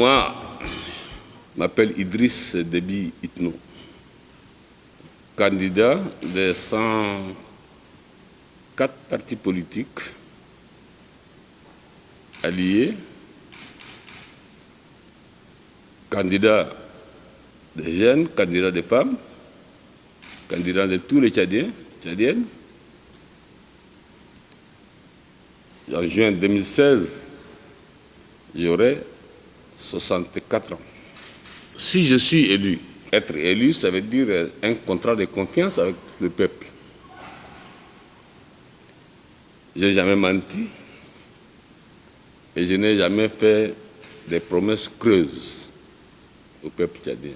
Moi, je m'appelle Idriss Déby Itno, candidat des 104 partis politiques alliés, candidat des jeunes, candidat des femmes, candidat de tous les Tchadiens, Tchadiennes. En juin 2016, j'aurai 64 ans. Si je suis élu, être élu, ça veut dire un contrat de confiance avec le peuple. Je n'ai jamais menti et je n'ai jamais fait des promesses creuses au peuple tchadien.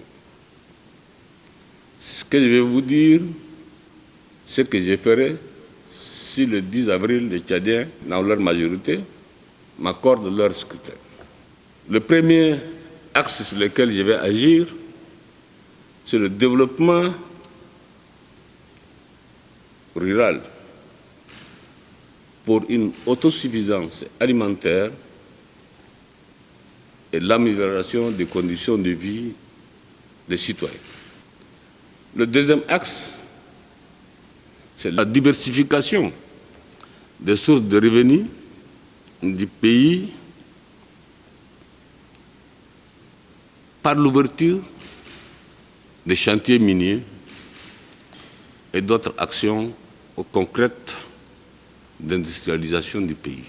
Ce que je vais vous dire, c'est que je ferai si le 10 avril, les Tchadiens, dans leur majorité, m'accordent leur scrutin. Le premier axe sur lequel je vais agir, c'est le développement rural pour une autosuffisance alimentaire et l'amélioration des conditions de vie des citoyens. Le deuxième axe, c'est la diversification des sources de revenus du pays par l'ouverture des chantiers miniers et d'autres actions concrètes d'industrialisation du pays.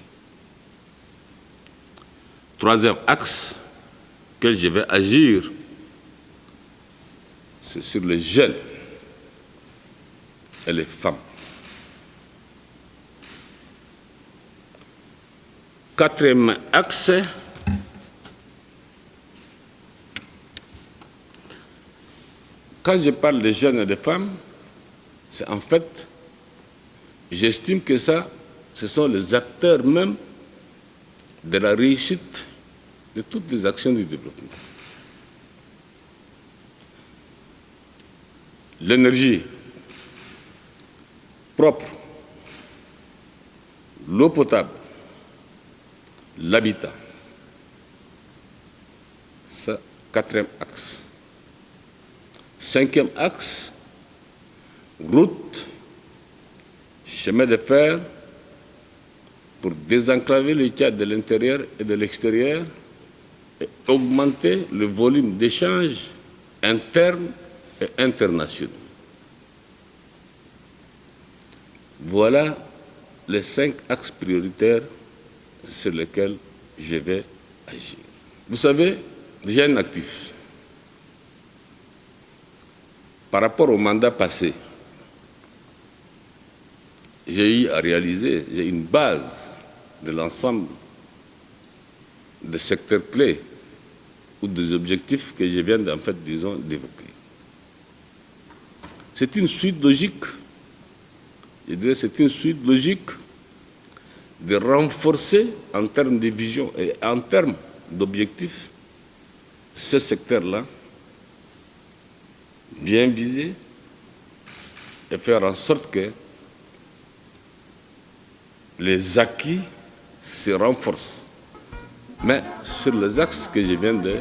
Troisième axe que je vais agir, c'est sur les jeunes et les femmes. Quatrième axe, quand je parle des jeunes et des femmes, c'est en fait, j'estime que ce sont les acteurs même de la réussite de toutes les actions du développement. L'énergie propre, l'eau potable, l'habitat. C'est le quatrième axe. Cinquième axe, route, chemin de fer pour désenclaver le Tchad de l'intérieur et de l'extérieur et augmenter le volume d'échanges internes et internationaux. Voilà les 5 axes prioritaires sur lesquels je vais agir. Vous savez, j'ai un actif. Par rapport au mandat passé, j'ai eu à réaliser, j'ai une base de l'ensemble des secteurs clés ou des objectifs que je viens d'évoquer. C'est une suite logique, je dirais c'est une suite logique de renforcer en termes de vision et en termes d'objectifs ce secteur-là, bien viser et faire en sorte que les acquis se renforcent, mais sur les axes que je viens de